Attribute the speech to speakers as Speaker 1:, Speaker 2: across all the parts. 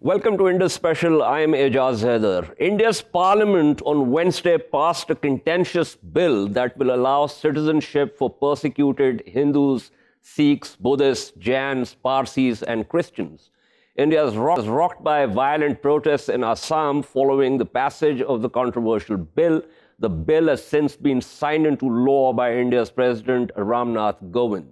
Speaker 1: Welcome to Indus Special. I am Ejaz Haider. India's parliament on Wednesday passed a contentious bill that will allow citizenship for persecuted Hindus, Sikhs, Buddhists, Jains, Parsis, and Christians. India is rocked by violent protests in Assam following the passage of the controversial bill. The bill has since been signed into law by India's President Ram Nath Kovind.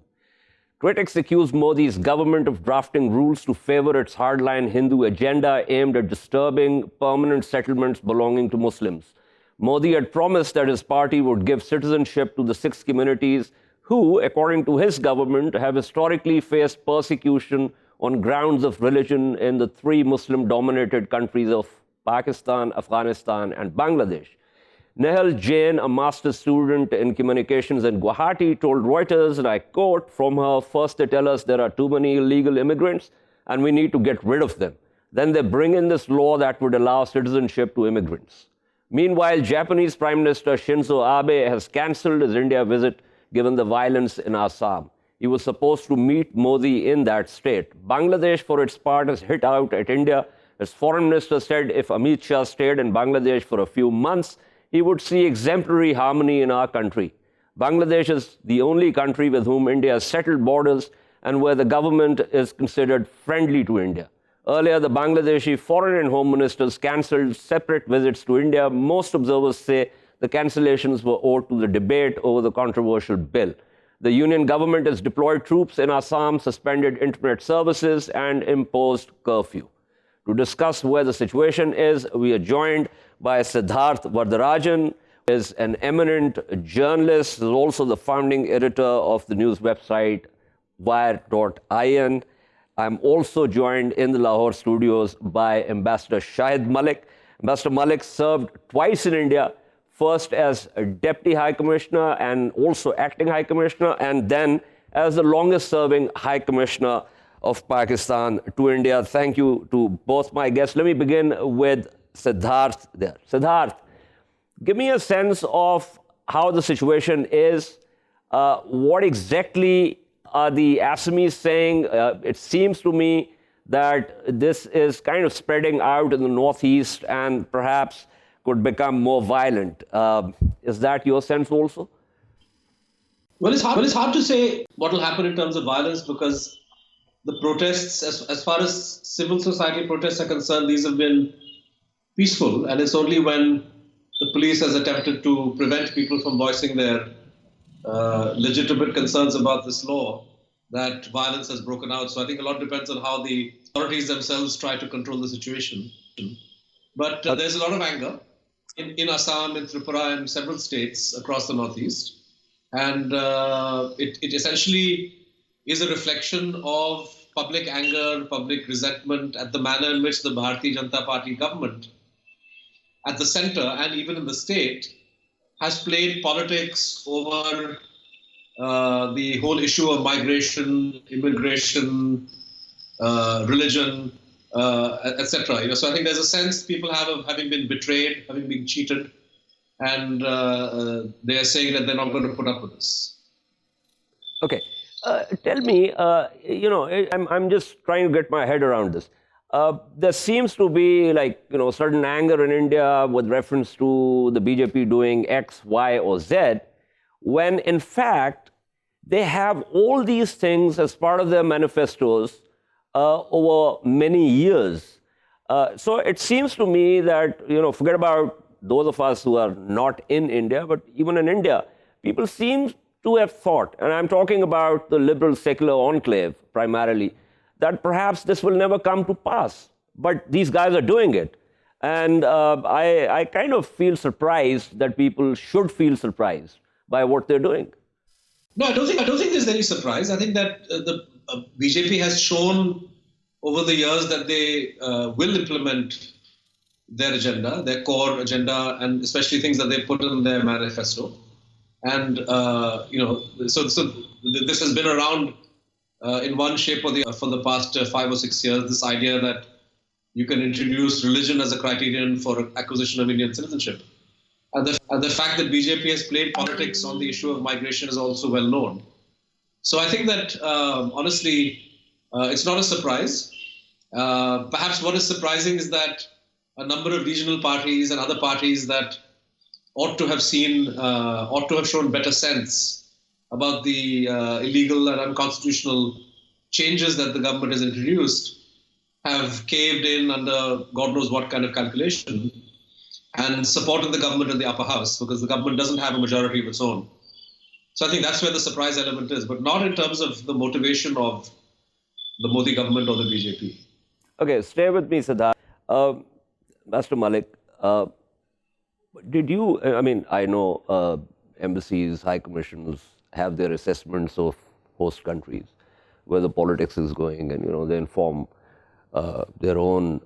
Speaker 1: Critics accuse Modi's government of drafting rules to favor its hardline Hindu agenda aimed at disturbing permanent settlements belonging to Muslims. Modi had promised that his party would give citizenship to the six communities who, according to his government, have historically faced persecution on grounds of religion in the three Muslim-dominated countries of Pakistan, Afghanistan, and Bangladesh. Nehal Jain, a master's student in communications in Guwahati, told Reuters, and I quote, "From her, first they tell us there are too many illegal immigrants and we need to get rid of them. Then they bring in this law that would allow citizenship to immigrants." Meanwhile, Japanese Prime Minister Shinzo Abe has cancelled his India visit given the violence in Assam. He was supposed to meet Modi in that state. Bangladesh, for its part, has hit out at India. As Foreign Minister said, if Amit Shah stayed in Bangladesh for a few months, he would see exemplary harmony in our country. Bangladesh is the only country with whom India has settled borders and where the government is considered friendly to India. Earlier, the Bangladeshi foreign and home ministers cancelled separate visits to India. Most observers say the cancellations were owed to the debate over the controversial bill. The union government has deployed troops in Assam, suspended internet services, and imposed curfew. To discuss where the situation is, we are joined by Siddharth Varadarajan, who is an eminent journalist, is also the founding editor of the news website wire.in. I'm also joined in the Lahore studios by Ambassador Shaid Malik. Ambassador Malik served twice in India, first as a Deputy High Commissioner and also Acting High Commissioner, and then as the longest-serving High Commissioner of Pakistan to India. Thank you to both my guests. Let me begin with Siddharth there. Siddharth, give me a sense of how the situation is. What exactly are the Assamese saying? It seems to me that this is kind of spreading out in the northeast and perhaps could become more violent. Is that your sense also?
Speaker 2: Well, it's hard to say what will happen in terms of violence because the protests, as far as civil society protests are concerned, these have been peaceful, and it's only when the police has attempted to prevent people from voicing their legitimate concerns about this law that violence has broken out. So I think a lot depends on how the authorities themselves try to control the situation. But there's a lot of anger in Assam, in Tripura, and several states across the northeast. And it essentially is a reflection of public anger, public resentment at the manner in which the Bharatiya Janata Party government at the center and even in the state has played politics over the whole issue of migration, immigration, religion, etc. So I think there's a sense people have of having been betrayed, having been cheated, and they are saying that they're not going to put up with this.
Speaker 1: Okay. Tell me, I'm just trying to get my head around this. There seems to be certain anger in India with reference to the BJP doing X, Y, or Z, when in fact they have all these things as part of their manifestos over many years. So it seems to me that, forget about those of us who are not in India, but even in India, people seem to have thought, and I'm talking about the liberal secular enclave primarily, that perhaps this will never come to pass. But these guys are doing it. And I kind of feel surprised that people should feel surprised by what they're doing.
Speaker 2: No, I don't think there's any surprise. I think that the BJP has shown over the years that they will implement their agenda, their core agenda, and especially things that they put in their manifesto. And, so this has been around in one shape or the other for the past 5 or 6 years, this idea that you can introduce religion as a criterion for acquisition of Indian citizenship. And the fact that BJP has played politics on the issue of migration is also well known. So I think that, honestly, it's not a surprise. Perhaps what is surprising is that a number of regional parties and other parties that ought to have shown better sense about the illegal and unconstitutional changes that the government has introduced have caved in under God knows what kind of calculation and supported the government in the upper house because the government doesn't have a majority of its own. So I think that's where the surprise element is, but not in terms of the motivation of the Modi government or the BJP.
Speaker 1: Okay, stay with me, Siddharth. Master Malik, I know embassies, high commissions have their assessments of host countries, where the politics is going, and, they inform their own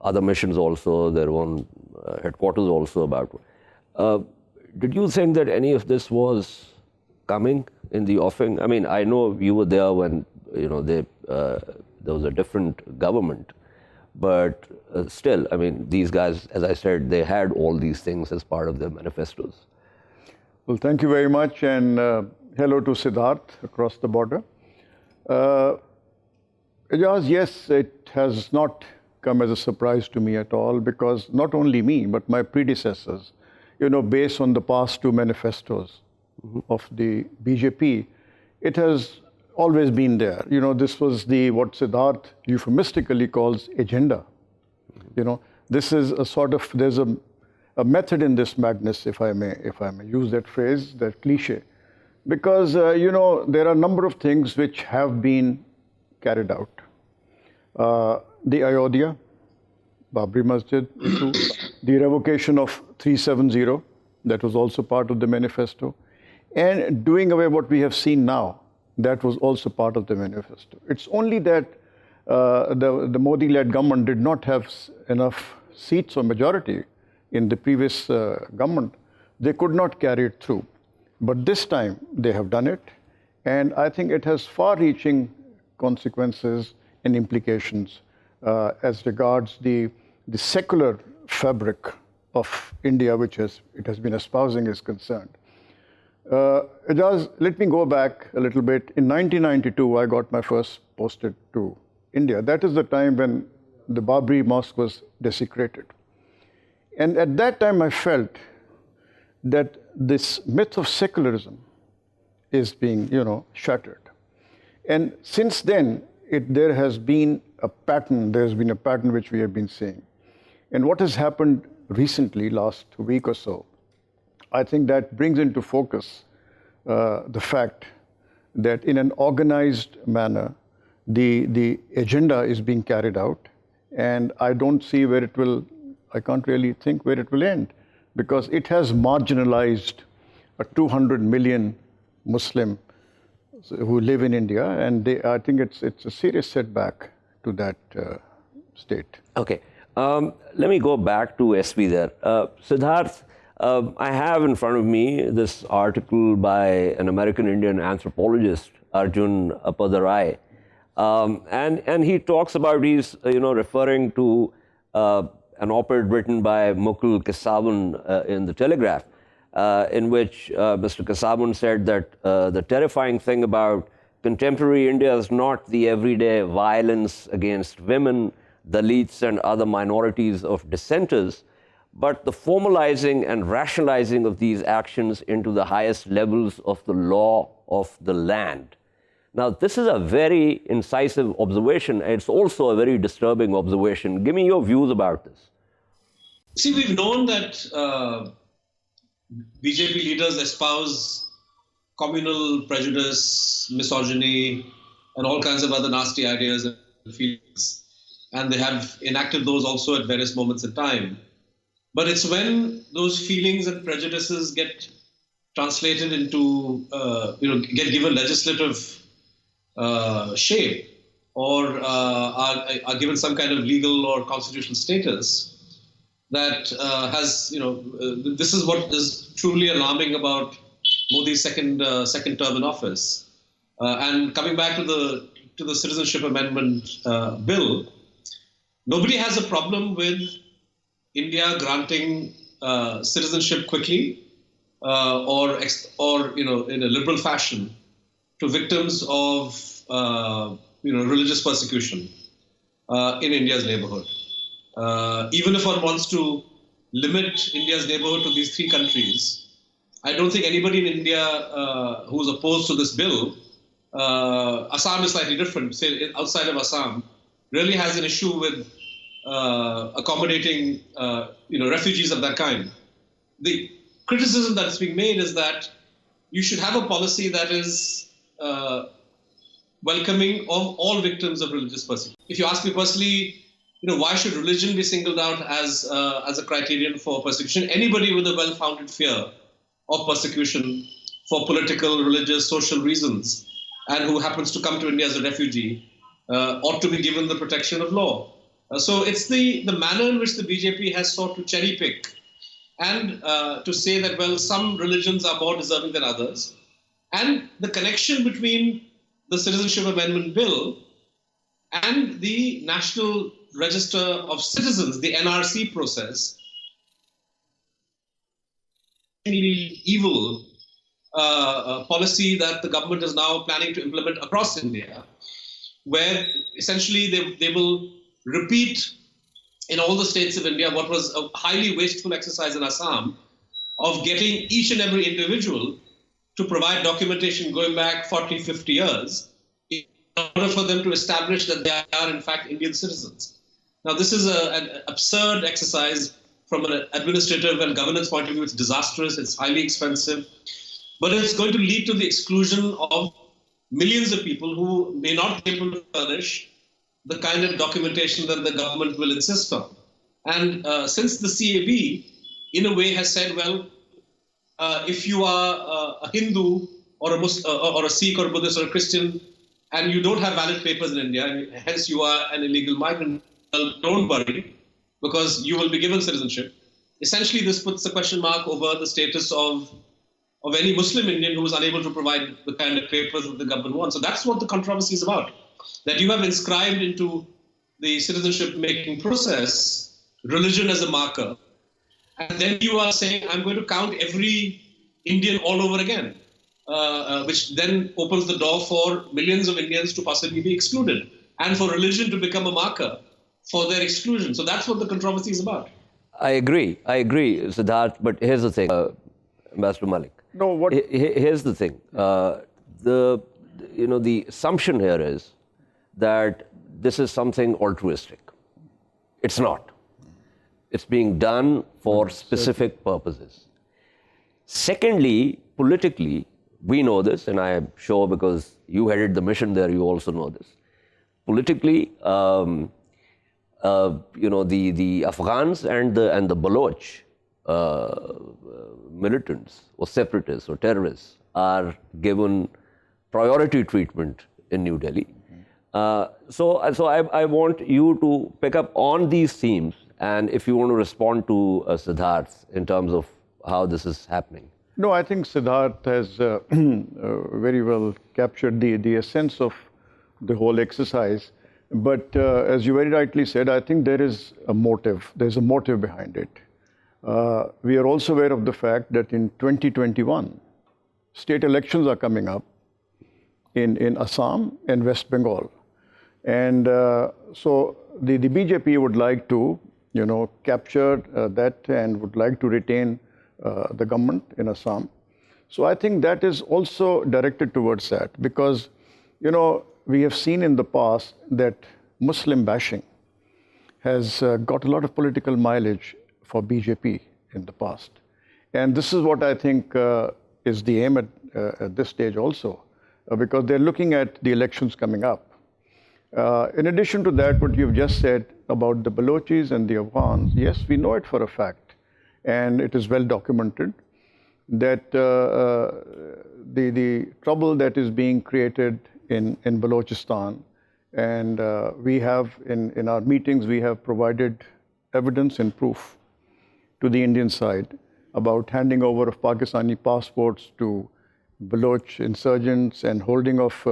Speaker 1: other missions also, their own headquarters also about. Did you think that any of this was coming in the offing? I mean, I know you were there when, there was a different government. But still, I mean, these guys, as I said, they had all these things as part of their manifestos.
Speaker 3: Well, thank you very much, and hello to Siddharth across the border. Ejaz, yes, it has not come as a surprise to me at all, because not only me, but my predecessors, based on the past two manifestos of the BJP, it has always been there. This was what Siddharth euphemistically calls agenda. This is a sort of, there's a method in this madness, if I may use that phrase, that cliche, because, there are a number of things which have been carried out. The Ayodhya, Babri Masjid issue, the revocation of 370, that was also part of the manifesto, and doing away what we have seen now, that was also part of the manifesto. It's only that the Modi-led government did not have enough seats or majority in the previous government. They could not carry it through. But this time they have done it, and I think it has far-reaching consequences and implications as regards the secular fabric of India, which it has been espousing, is concerned. Let me go back a little bit. In 1992, I got my first posted to India. That is the time when the Babri Mosque was desecrated. And at that time, I felt that this myth of secularism is being, shattered. And since then, there has been a pattern. There's been a pattern which we have been seeing. And what has happened recently, last week or so, I think that brings into focus the fact that in an organized manner, the agenda is being carried out, and I don't see where it will, I can't really think where it will end, because it has marginalized a 200 million Muslim who live in India, and I think it's a serious setback to that state.
Speaker 1: Okay. Let me go back to SV there. Siddharth, I have in front of me this article by an American-Indian anthropologist, Arjun Appadurai, and he talks about, he's referring to an op-ed written by Mukul Kesavan in the Telegraph, in which Mr. Kesavan said that the terrifying thing about contemporary India is not the everyday violence against women, Dalits and other minorities of dissenters, but the formalizing and rationalizing of these actions into the highest levels of the law of the land. Now, this is a very incisive observation. It's also a very disturbing observation. Give me your views about this.
Speaker 2: See, we've known that BJP leaders espouse communal prejudice, misogyny, and all kinds of other nasty ideas and feelings. And they have enacted those also at various moments in time. But it's when those feelings and prejudices get translated into, get given legislative shape or are given some kind of legal or constitutional status that this is what is truly alarming about Modi's second term in office. And coming back to the Citizenship Amendment Bill, nobody has a problem with India granting citizenship quickly or in a liberal fashion to victims of religious persecution. in India's neighborhood. Even if one wants to limit India's neighborhood to these three countries, I don't think anybody in India who's opposed to this bill, Assam is slightly different, say outside of Assam, really has an issue with accommodating refugees of that kind. The criticism that's being made is that you should have a policy that is welcoming of all victims of religious persecution. If you ask me personally, why should religion be singled out as a criterion for persecution? Anybody with a well-founded fear of persecution for political, religious, social reasons, and who happens to come to India as a refugee, ought to be given the protection of law. So it's the manner in which the BJP has sought to cherry pick and to say that, well, some religions are more deserving than others. And the connection between the Citizenship Amendment Bill and the National Register of Citizens, the NRC process, evil policy that the government is now planning to implement across India, where essentially they will repeat in all the states of India what was a highly wasteful exercise in Assam of getting each and every individual to provide documentation going back 40, 50 years in order for them to establish that they are in fact Indian citizens. Now this is an absurd exercise from an administrative and governance point of view. It's disastrous, it's highly expensive, but it's going to lead to the exclusion of millions of people who may not be able to furnish the kind of documentation that the government will insist on. And since the CAB, in a way, has said, well, if you are a Hindu or a Muslim, or a Sikh or a Buddhist or a Christian, and you don't have valid papers in India, and hence you are an illegal migrant, well, don't worry, because you will be given citizenship. Essentially, this puts a question mark over the status of any Muslim Indian who is unable to provide the kind of papers that the government wants. So that's what the controversy is about. That you have inscribed into the citizenship making process religion as a marker, and then you are saying, I'm going to count every Indian all over again, which then opens the door for millions of Indians to possibly be excluded, and for religion to become a marker for their exclusion. So that's what the controversy is about.
Speaker 1: I agree, Siddharth, but here's the thing, Ambassador Malik.
Speaker 3: No, what?
Speaker 1: Here's the thing. The assumption here is that this is something altruistic. It's not. It's being done for specific purposes. Secondly, politically, we know this, and I am sure because you headed the mission there, you also know this. Politically, the Afghans and the Baloch militants or separatists or terrorists are given priority treatment in New Delhi. So I want you to pick up on these themes, and if you want to respond to Siddharth in terms of how this is happening.
Speaker 3: No, I think Siddharth has very well captured the essence of the whole exercise. But as you very rightly said, I think there is a motive. There's a motive behind it. We are also aware of the fact that in 2021, state elections are coming up in Assam and West Bengal. And so the BJP would like to, capture that and would like to retain the government in Assam. So I think that is also directed towards that because, we have seen in the past that Muslim bashing has got a lot of political mileage for BJP in the past. And this is what I think is the aim at this stage also, because they're looking at the elections coming up. In addition to that, what you've just said about the Balochis and the Afghans, yes, we know it for a fact, and it is well documented that the trouble that is being created in Balochistan, and we have in our meetings, we have provided evidence and proof to the Indian side about handing over of Pakistani passports to Baloch insurgents and holding of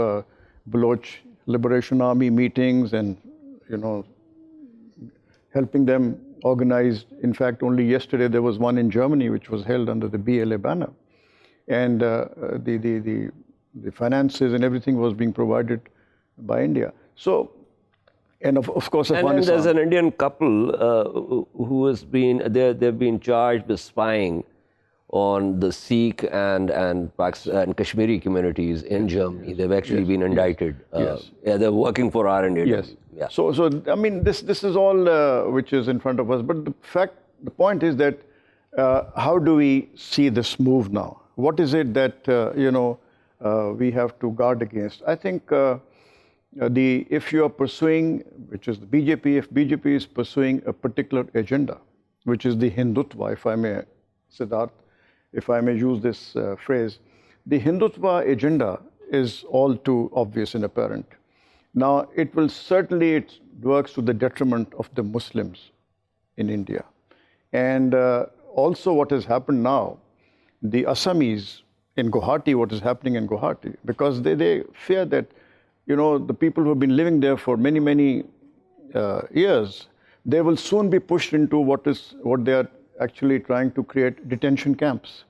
Speaker 3: Baloch Liberation Army meetings and, helping them organize. In fact, only yesterday there was one in Germany which was held under the BLA banner. And the finances and everything was being provided by India. So And of course,
Speaker 1: And
Speaker 3: Afghanistan.
Speaker 1: there's an Indian couple who has been, they've been charged with spying on the Sikh and Kashmiri communities in Germany. They've actually been indicted.
Speaker 3: Yes.
Speaker 1: Yeah, they're working for R&D.
Speaker 3: Yes.
Speaker 1: Yeah.
Speaker 3: So I mean, this is all which is in front of us. But the point is that how do we see this move now? What is it that we have to guard against? I think if you are pursuing, which is the BJP, if BJP is pursuing a particular agenda, which is the Hindutva, if I may, Siddharth, if I may use this phrase, the Hindutva agenda is all too obvious and apparent. Now, it works to the detriment of the Muslims in India. And also what has happened now, the Assamese in Guwahati, what is happening in Guwahati, because they fear that, the people who have been living there for many, many years, they will soon be pushed into what they are actually trying to create, detention camps.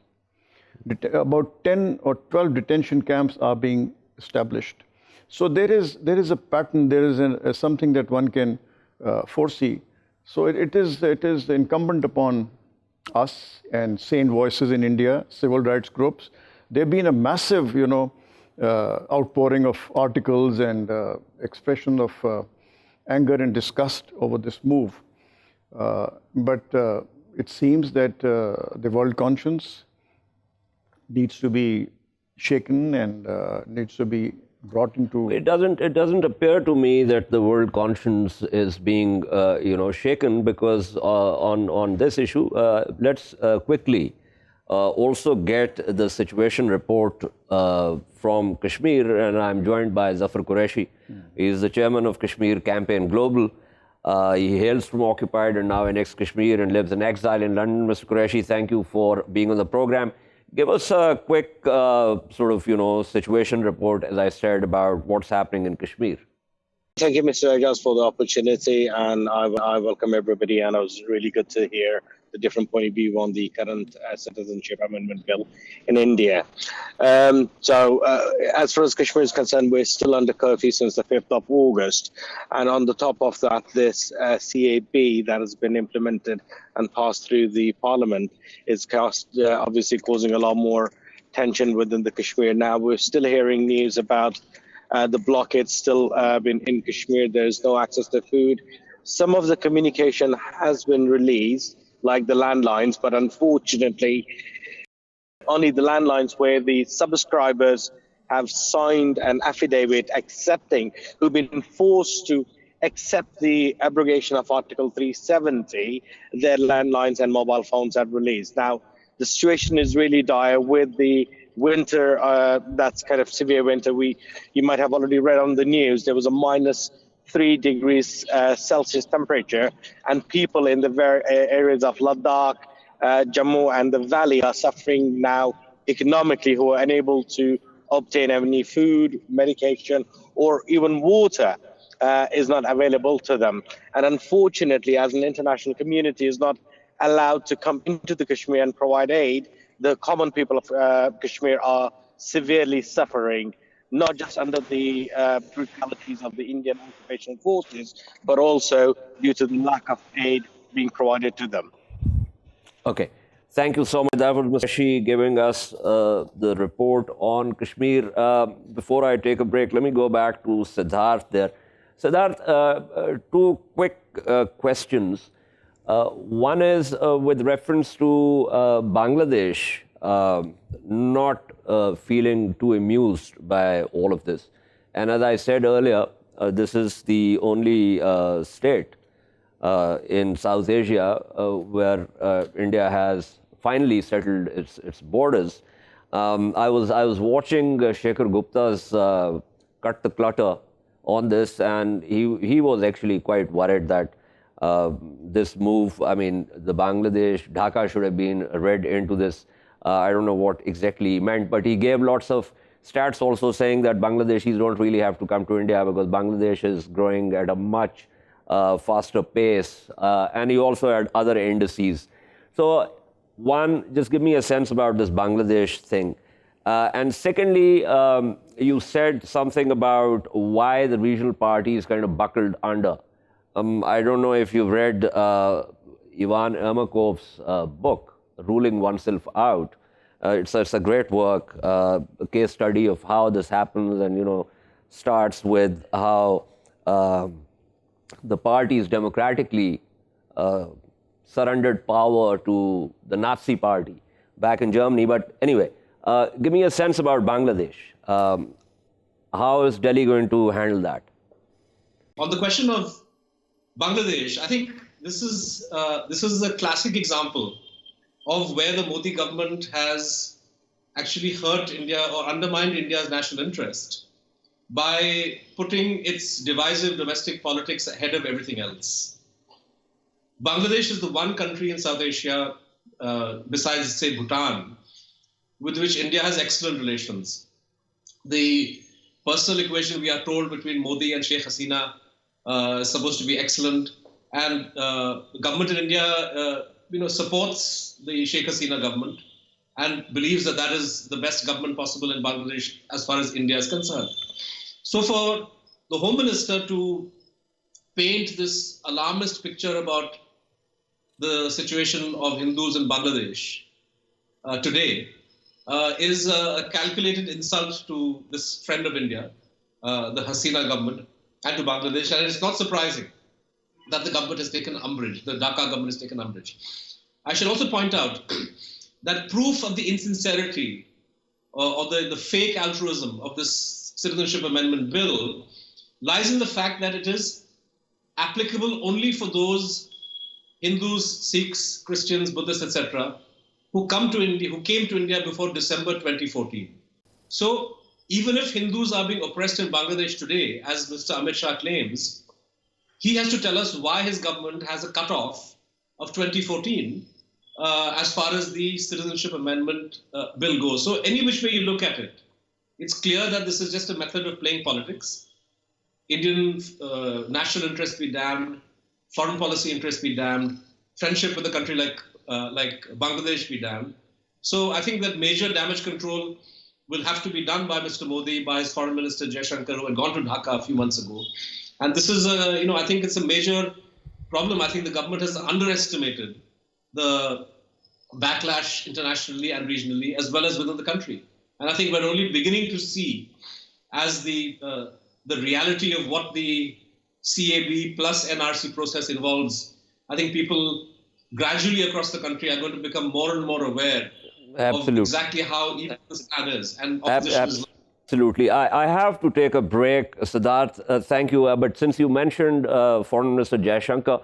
Speaker 3: About 10 or 12 detention camps are being established. So there is a pattern, there is something that one can foresee. So it is incumbent upon us and sane voices in India, civil rights groups. There have been a massive, outpouring of articles and expression of anger and disgust over this move. But it seems that the world conscience needs to be shaken and needs to be brought into.
Speaker 1: It doesn't appear to me that the world conscience is being shaken, because on this issue, let's quickly also get the situation report from Kashmir, and I'm joined by Zaffar Qureshi. He is the chairman of Kashmir Campaign Global. He hails from occupied and now annexed Kashmir and lives in exile in London. Mr. Qureshi, thank you for being on the program. Give us a quick situation report, as I said, about what's happening in Kashmir.
Speaker 4: Thank you, Mr. Ejaz, for the opportunity, and I welcome everybody, and it was really good to hear the different point of view on the current Citizenship Amendment Bill in India. As far as Kashmir is concerned, we're still under curfew since the 5th of August. And on the top of that, this CAB that has been implemented and passed through the parliament is obviously causing a lot more tension within the Kashmir. Now, we're still hearing news about the blockade still been in Kashmir. There's no access to food. Some of the communication has been released, like the landlines, but unfortunately, only the landlines where the subscribers have signed an affidavit accepting, who've been forced to accept the abrogation of Article 370, their landlines and mobile phones have released. Now, the situation is really dire with the winter, that's kind of severe winter. You might have already read on the news, there was a -3 degrees Celsius temperature, and people in the areas of Ladakh, Jammu and the valley are suffering now economically, who are unable to obtain any food, medication, or even water is not available to them. And unfortunately, as an international community is not allowed to come into the Kashmir and provide aid, the common people of Kashmir are severely suffering, not just under the brutalities of the Indian occupation forces, but also due to the lack of aid being provided to them.
Speaker 1: Okay. Thank you so much. That was Mr. Qureshi giving us the report on Kashmir. Before I take a break, let me go back to Siddharth there. Siddharth, two quick questions. One is with reference to Bangladesh not feeling too amused by all of this. And as I said earlier, this is the only state in South Asia where India has finally settled its borders. I was watching Shekhar Gupta's Cut the Clutter on this, and he was actually quite worried that this move, I mean, the Bangladesh, Dhaka should have been read into this. I don't know what exactly he meant, but he gave lots of stats also saying that Bangladeshis don't really have to come to India because Bangladesh is growing at a much faster pace. And he also had other indices. So one, just give me a sense about this Bangladesh thing. And secondly, you said something about why the regional parties kind of buckled under I don't know if you've read Ivan Ermakov's book, Ruling Oneself Out. It's a great work, a case study of how this happens, and starts with how the parties democratically surrendered power to the Nazi party back in Germany. But anyway, give me a sense about Bangladesh. How is Delhi going to handle that?
Speaker 2: On the question of Bangladesh, I think this is a classic example of where the Modi government has actually hurt India or undermined India's national interest by putting its divisive domestic politics ahead of everything else. Bangladesh is the one country in South Asia, besides, say, Bhutan, with which India has excellent relations. The personal equation, we are told, between Modi and Sheikh Hasina is supposed to be excellent. And the government in India supports the Sheikh Hasina government and believes that that is the best government possible in Bangladesh as far as India is concerned. So for the Home Minister to paint this alarmist picture about the situation of Hindus in Bangladesh today is a calculated insult to this friend of India, the Hasina government, and to Bangladesh. And it's not surprising that the government has taken umbrage, the Dhaka government has taken umbrage. I should also point out that proof of the insincerity or the fake altruism of this Citizenship Amendment Bill lies in the fact that it is applicable only for those Hindus, Sikhs, Christians, Buddhists, etc., who came to India before December 2014. So even if Hindus are being oppressed in Bangladesh today, as Mr. Amit Shah claims, he has to tell us why his government has a cutoff of 2014 as far as the Citizenship Amendment Bill goes. So any which way you look at it, it's clear that this is just a method of playing politics. Indian national interest be damned, foreign policy interest be damned, friendship with a country like Bangladesh be damned. So I think that major damage control will have to be done by Mr. Modi, by his foreign minister Jaishankar, who had gone to Dhaka a few months ago. And this is I think it's a major problem. I think the government has underestimated the backlash internationally and regionally, as well as within the country. And I think we're only beginning to see, as the reality of what the CAB plus NRC process involves. I think people gradually across the country are going to become more and more aware of exactly how evil this ad is. And opposition is.
Speaker 1: Absolutely. I have to take a break, Siddharth. Thank you. But since you mentioned Foreign Minister Jaishankar,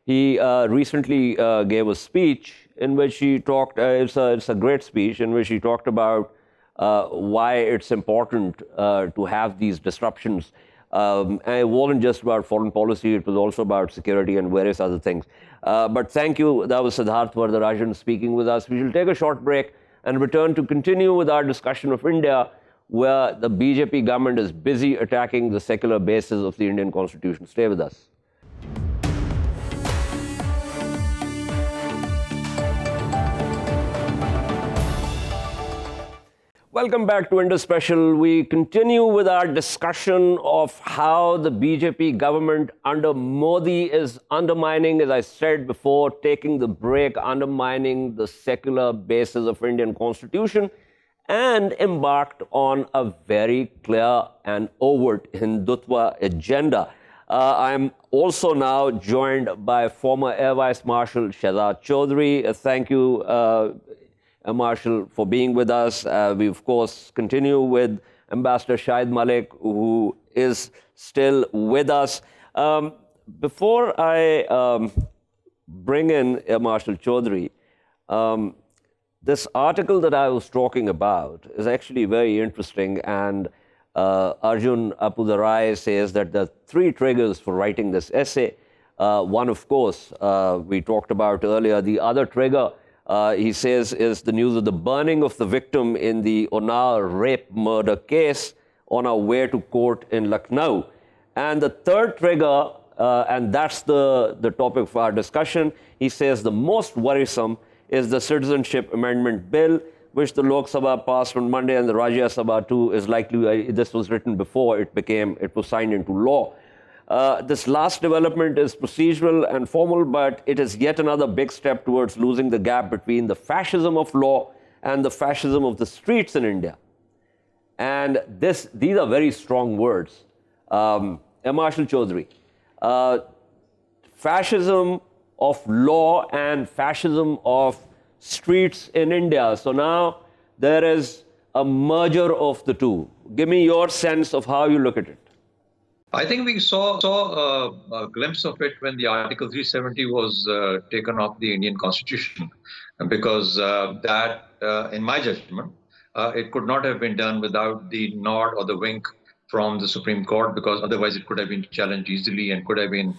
Speaker 1: he recently gave a speech in which he talked, it's a great speech, in which he talked about why it's important to have these disruptions. And it wasn't just about foreign policy, it was also about security and various other things. But thank you. That was Siddharth Varadarajan speaking with us. We shall take a short break and return to continue with our discussion of India, where the BJP government is busy attacking the secular basis of the Indian Constitution. Stay with us. Welcome back to Indus Special. We continue with our discussion of how the BJP government under Modi is undermining, as I said before, taking the break, undermining the secular basis of Indian Constitution, and embarked on a very clear and overt Hindutva agenda. I'm also now joined by former Air Vice Marshal Shahzad Chaudhry. Thank you, Marshal, for being with us. We, of course, continue with Ambassador Shaid Malik, who is still with us. Before I bring in Air Marshal Chaudhry, this article that I was talking about is actually very interesting, and Arjun Apudarai says that there are three triggers for writing this essay. One, of course, we talked about earlier. The other trigger, he says, is the news of the burning of the victim in the Unnao rape murder case on our way to court in Lucknow. And the third trigger, and that's the topic for our discussion, he says the most worrisome is the Citizenship Amendment Bill, which the Lok Sabha passed on Monday, and the Rajya Sabha too is likely, this was written before it was signed into law. This last development is procedural and formal, but it is yet another big step towards losing the gap between the fascism of law and the fascism of the streets in India. And these are very strong words. Marshal Chaudhry, fascism of law and fascism of streets in India. So now there is a merger of the two. Give me your sense of how you look at it.
Speaker 5: I think we saw a glimpse of it when the Article 370 was taken off the Indian Constitution, because that, in my judgment, it could not have been done without the nod or the wink from the Supreme Court, because otherwise it could have been challenged easily and could have been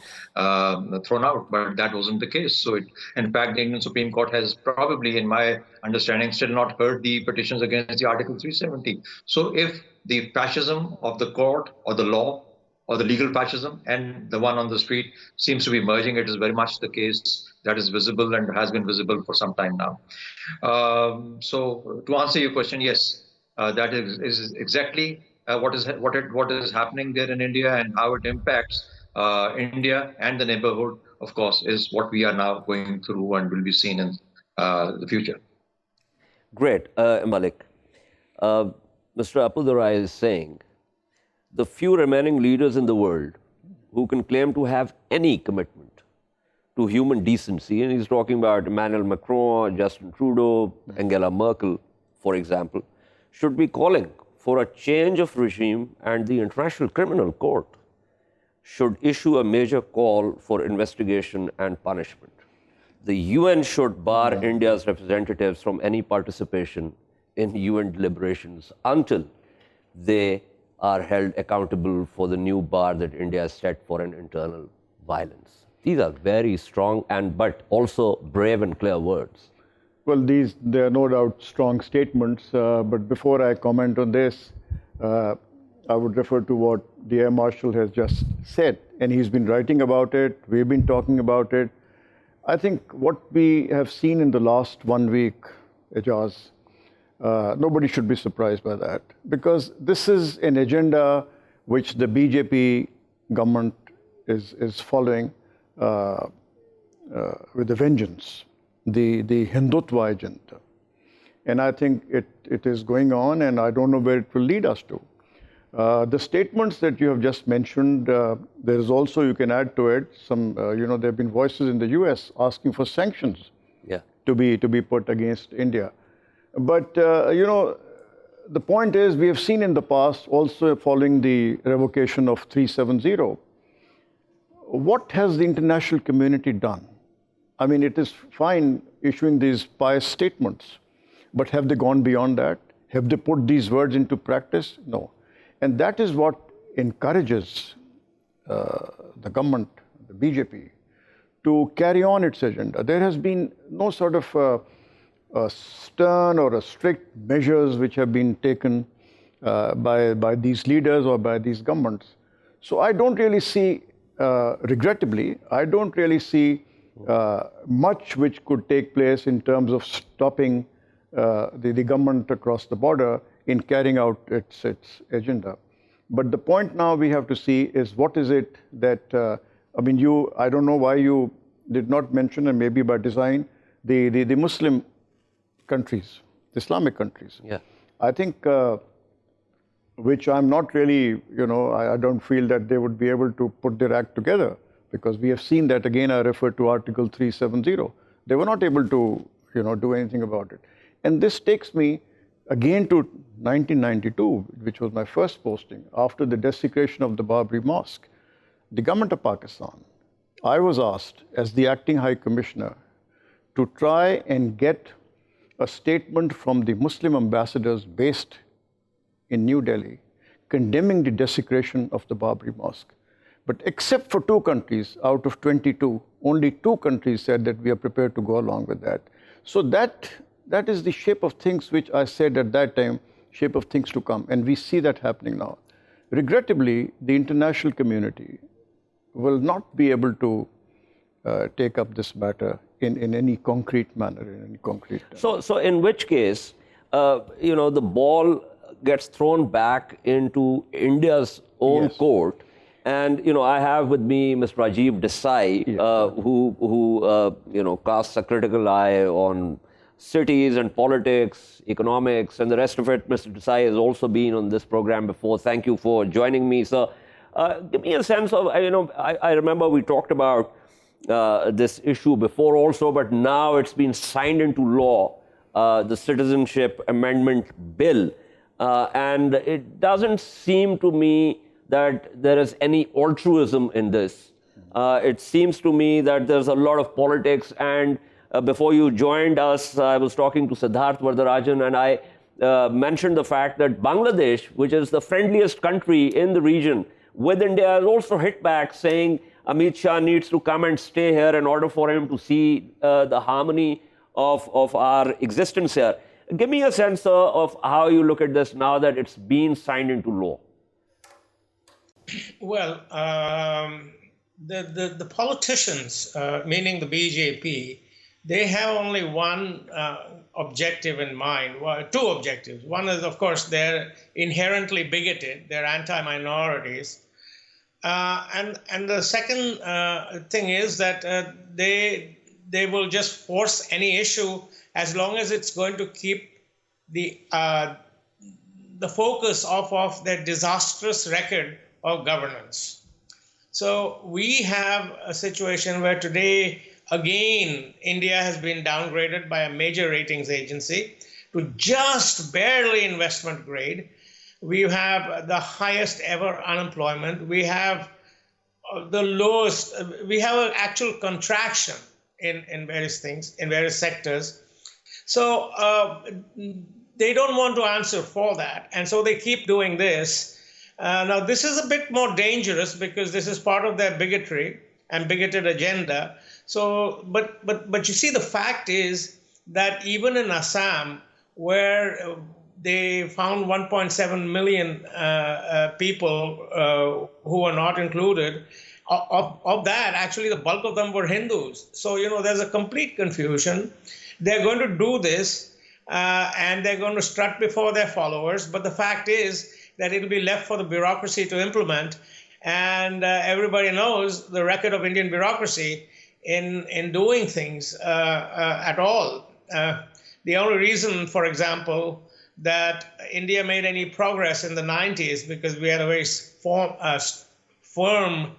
Speaker 5: thrown out. But that wasn't the case. So, in fact, the Indian Supreme Court has probably, in my understanding, still not heard the petitions against the Article 370. So, if the fascism of the court or the law or the legal fascism and the one on the street seems to be merging, it is very much the case that is visible and has been visible for some time now. So, to answer your question, yes, that is exactly what is happening there in India, and how it impacts India and the neighborhood, of course, is what we are now going through and will be seen in the future.
Speaker 1: Great. Malik, Mr. Apudurai is saying the few remaining leaders in the world who can claim to have any commitment to human decency, and he's talking about Emmanuel Macron, Justin Trudeau, Angela Merkel, for example, should be calling for a change of regime, and the International Criminal Court should issue a major call for investigation and punishment. The UN should bar India's representatives from any participation in UN deliberations until they are held accountable for the new bar that India has set for an internal violence. These are very strong but also brave and clear words.
Speaker 3: Well, they are no doubt strong statements, but before I comment on this, I would refer to what the Air Marshal has just said, and he's been writing about it, we've been talking about it. I think what we have seen in the last 1 week, Ejaz, nobody should be surprised by that, because this is an agenda which the BJP government is following with a vengeance. The Hindutva agenda. And I think it is going on, and I don't know where it will lead us to. The statements that you have just mentioned, there is also, you can add to it, some, there have been voices in the US asking for sanctions to be put against India. But, the point is, we have seen in the past, also following the revocation of 370, what has the international community done? I mean, it is fine issuing these pious statements, but have they gone beyond that? Have they put these words into practice? No. And that is what encourages the government, the BJP, to carry on its agenda. There has been no sort of a stern or a strict measures which have been taken by these leaders or by these governments. So I don't really see, regrettably, I don't really see much which could take place in terms of stopping the government across the border in carrying out its agenda. But the point now we have to see is what is it that, I don't know why you did not mention, and maybe by design, the Muslim countries, the Islamic countries.
Speaker 1: Yeah.
Speaker 3: I think, which I'm not really, I don't feel that they would be able to put their act together, because we have seen that, again, I refer to Article 370. They were not able to, do anything about it. And this takes me again to 1992, which was my first posting, after the desecration of the Babri Mosque. The government of Pakistan, I was asked as the acting High Commissioner to try and get a statement from the Muslim ambassadors based in New Delhi condemning the desecration of the Babri Mosque. But except for 2 countries out of 22, only 2 countries said that we are prepared to go along with that. So that is the shape of things which I said at that time, shape of things to come. And we see that happening now. Regrettably, the international community will not be able to take up this matter in any concrete manner, in any concrete.
Speaker 1: So in which case, the ball gets thrown back into India's own court, And I have with me Mr. Rajiv Desai, who casts a critical eye on cities and politics, economics, and the rest of it. Mr. Desai has also been on this program before. Thank you for joining me, sir. Give me a sense of, I remember we talked about this issue before also, but now it's been signed into law, the Citizenship Amendment Bill. And it doesn't seem to me that there is any altruism in this. It seems to me that there's a lot of politics. And before you joined us, I was talking to Siddharth Varadarajan, and I mentioned the fact that Bangladesh, which is the friendliest country in the region with India, has also hit back saying Amit Shah needs to come and stay here in order for him to see the harmony of our existence here. Give me a sense of how you look at this now that it's been signed into law.
Speaker 6: Well, the politicians, meaning the BJP, they have only one objective in mind, well, two objectives. One is, of course, they're inherently bigoted, they're anti-minorities. And the second thing is that they will just force any issue as long as it's going to keep the focus off of their disastrous record of governance. So we have a situation where today, again, India has been downgraded by a major ratings agency to just barely investment grade. We have the highest ever unemployment. We have the lowest, we have an actual contraction in various things, in various sectors. So they don't want to answer for that. And so they keep doing this. Now, this is a bit more dangerous because this is part of their bigotry and bigoted agenda. So, but you see, the fact is that even in Assam, where they found 1.7 million people who are not included, of that, actually, the bulk of them were Hindus. So, there's a complete confusion. They're going to do this, and they're going to strut before their followers. But the fact is that it'll be left for the bureaucracy to implement. And everybody knows the record of Indian bureaucracy in doing things at all. The only reason, for example, that India made any progress in the 90s, because we had a very firm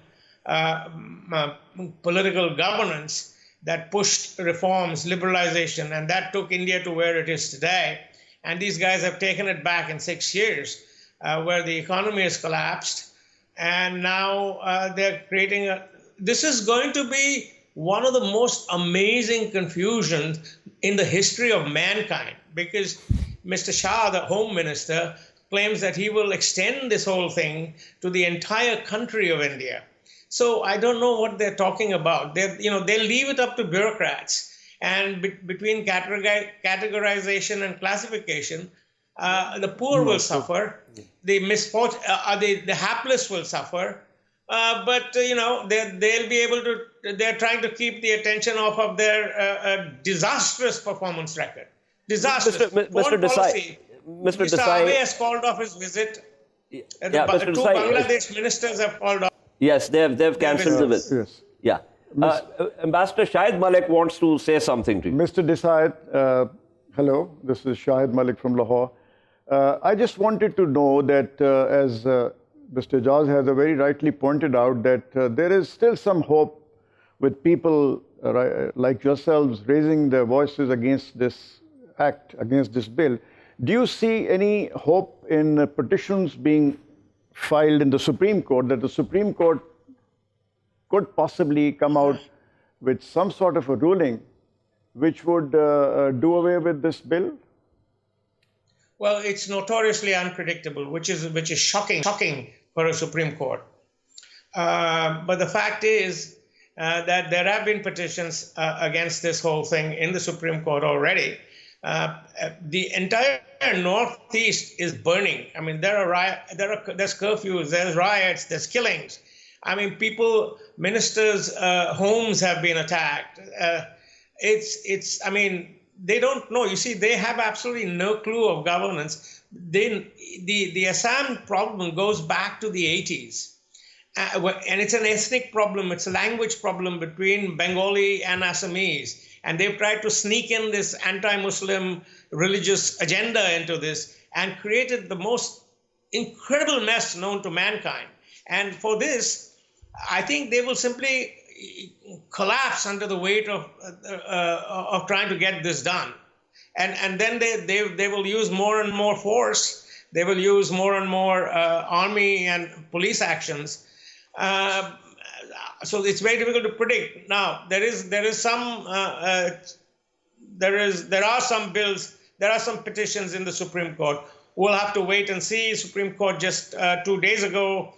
Speaker 6: political governance that pushed reforms, liberalization, and that took India to where it is today. And these guys have taken it back in 6 years, where the economy has collapsed. And now they're creating this is going to be one of the most amazing confusions in the history of mankind, because Mr. Shah, the Home Minister, claims that he will extend this whole thing to the entire country of India. So I don't know what they're talking about. They'll leave it up to bureaucrats, and between categorization and classification, the poor will suffer, the hapless will suffer, but they'll be able to. They're trying to keep the attention off of their disastrous performance record. Disastrous.
Speaker 1: Mr. Desai.
Speaker 6: Mr. Abe has called off his visit.
Speaker 1: Mr.
Speaker 6: Two
Speaker 1: Desai,
Speaker 6: Bangladesh ministers have called off.
Speaker 1: Yes, they've cancelled the visit.
Speaker 3: Yes.
Speaker 1: Yeah. Ambassador Shaid Malik wants to say something to you.
Speaker 3: Mr. Desai, hello. This is Shaid Malik from Lahore. I just wanted to know that as Mr. Ejaz has very rightly pointed out, that there is still some hope with people like yourselves raising their voices against this act, against this bill. Do you see any hope in petitions being filed in the Supreme Court, that the Supreme Court could possibly come out with some sort of a ruling which would do away with this bill?
Speaker 6: Well, it's notoriously unpredictable, which is shocking for a Supreme Court. But the fact is that there have been petitions against this whole thing in the Supreme Court already. The entire Northeast is burning. I mean, there's curfews, there's riots, there's killings. I mean, ministers' homes have been attacked. I mean, they don't know. You see, they have absolutely no clue of governance. The Assam problem goes back to the 80s. And it's an ethnic problem, it's a language problem between Bengali and Assamese. And they've tried to sneak in this anti-Muslim religious agenda into this and created the most incredible mess known to mankind. And for this, I think they will simply collapse under the weight of trying to get this done. And then they will use more and more force. They will use more and more army and police actions. So it's very difficult to predict. Now there are some bills, there are some petitions in the Supreme Court. We'll have to wait and see. Supreme Court just 2 days ago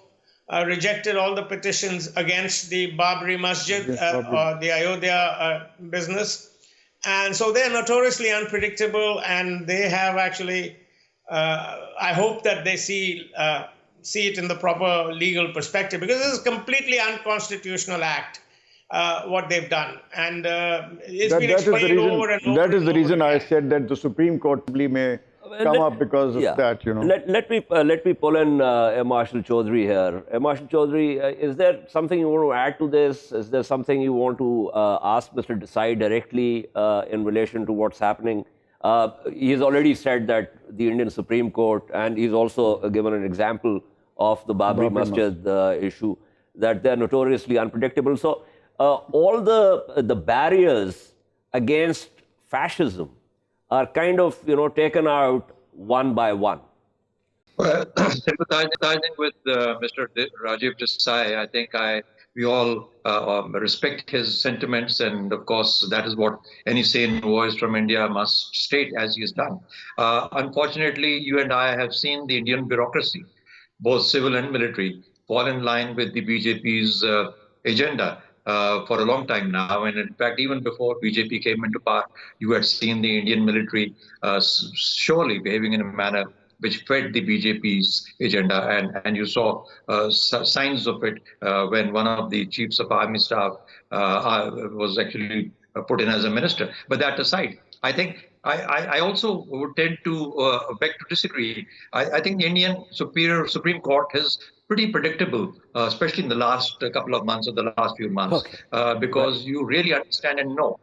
Speaker 6: rejected all the petitions against the Babri Masjid, or the Ayodhya business. And so they're notoriously unpredictable, and they have actually, I hope that they see it in the proper legal perspective, because this is a completely unconstitutional act, what they've done. And it's been explained over and over.
Speaker 3: That is the reason I said that the Supreme Court may come up because of that, you know.
Speaker 1: Let me pull in Marshal Chaudhry here. Marshal Chaudhry, is there something you want to add to this? Is there something you want to ask Mr. Desai directly in relation to what's happening? He's already said that the Indian Supreme Court, and he's also given an example of the Babri Masjid issue, that they're notoriously unpredictable. So all the barriers against fascism are kind of, taken out one by one.
Speaker 5: Well, sympathizing with Mr. Rajiv Desai, I think we all respect his sentiments, and of course that is what any sane voice from India must state, as he has done. Unfortunately, you and I have seen the Indian bureaucracy, both civil and military, fall in line with the BJP's agenda for a long time now. And in fact, even before BJP came into power, you had seen the Indian military surely behaving in a manner which fed the BJP's agenda. And you saw signs of it when one of the chiefs of army staff was actually put in as a minister. But that aside, I think I also would tend to beg to disagree. I think the Indian Supreme Court has pretty predictable, especially in the last couple of months or the last few months, because you really understand and know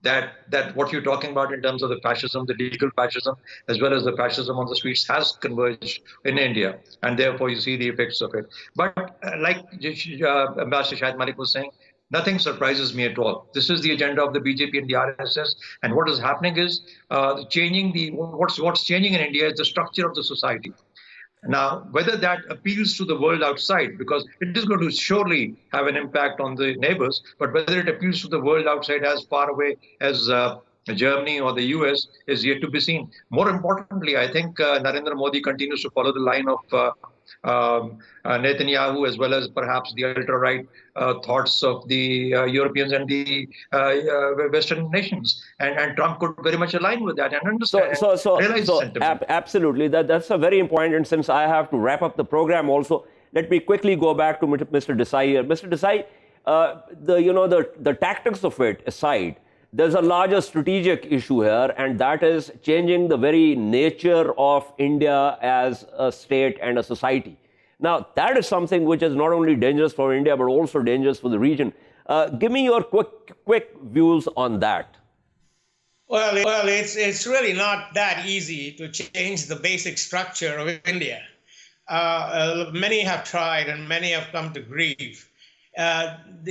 Speaker 5: that what you're talking about in terms of the fascism, the legal fascism, as well as the fascism on the streets, has converged in India, and therefore you see the effects of it. But like Ambassador Shaid Malik was saying, nothing surprises me at all. This is the agenda of the BJP and the RSS, and what is happening is what's changing in India is the structure of the society. Now, whether that appeals to the world outside, because it is going to surely have an impact on the neighbors, but whether it appeals to the world outside as far away as Germany or the US is yet to be seen. More importantly, I think Narendra Modi continues to follow the line of Netanyahu, as well as perhaps the ultra-right thoughts of the Europeans and the Western nations. And Trump could very much align with that and understand.
Speaker 1: Absolutely. That's a very important. And since I have to wrap up the program also, let me quickly go back to Mr. Desai here. Mr. Desai, the tactics of it aside, there's a larger strategic issue here, and that is changing the very nature of India as a state and a society. Now, that is something which is not only dangerous for India, but also dangerous for the region. Give me your quick views on that.
Speaker 6: Well, it's really not that easy to change the basic structure of India. Many have tried, and many have come to grief. And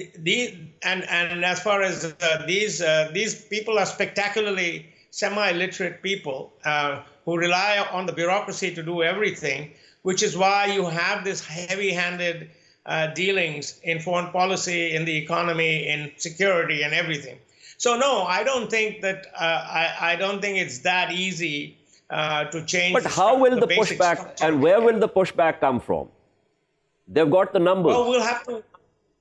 Speaker 6: as far as these people are spectacularly semi-literate people who rely on the bureaucracy to do everything, which is why you have this heavy-handed dealings in foreign policy, in the economy, in security, and everything. So no, I don't think that I don't think it's that easy to change.
Speaker 1: But how will the pushback, and where will the pushback come from? They've got the numbers.
Speaker 6: Well, we'll have to.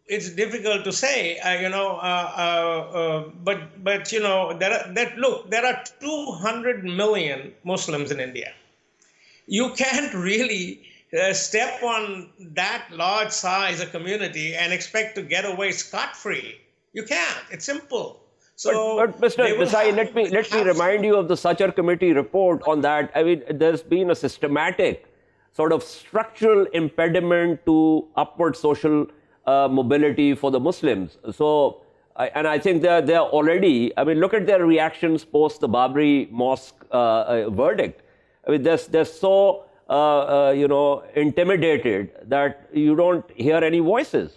Speaker 6: It's difficult to say, but there are 200 million Muslims in India. You can't really step on that large size a community and expect to get away scot-free. You can't. It's simple. So,
Speaker 1: but Mr. Desai, let me remind you of the Sachar Committee report on that. I mean, there's been a systematic sort of structural impediment to upward social mobility for the Muslims. So, and I think they're already, I mean, look at their reactions post the Babri Mosque verdict. I mean, they're so, intimidated that you don't hear any voices.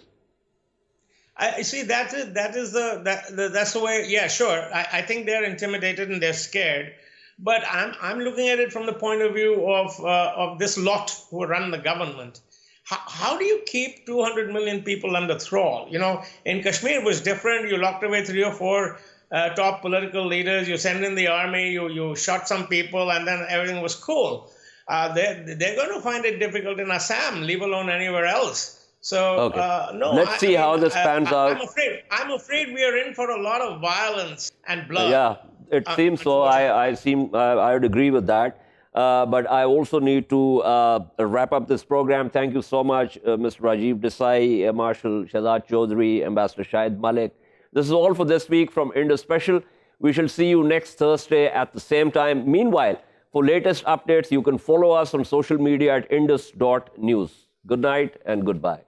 Speaker 6: I see that's the way. Yeah, sure. I think they're intimidated and they're scared, but I'm looking at it from the point of view of this lot who run the government. How do you keep 200 million people under thrall? You know, in Kashmir it was different. You locked away 3 or 4 top political leaders. You send in the army. You shot some people, and then everything was cool. They're going to find it difficult in Assam, leave alone anywhere else. So no.
Speaker 1: Let's see how this pans out.
Speaker 6: I'm afraid we are in for a lot of violence and blood.
Speaker 1: Yeah, it seems so. I would agree with that. But I also need to wrap up this program. Thank you so much, Mr. Rajiv Desai, Air Marshal Shahzad Chaudhry, Ambassador Shaid Malik. This is all for this week from Indus Special. We shall see you next Thursday at the same time. Meanwhile, for latest updates, you can follow us on social media at indus.news. Good night and goodbye.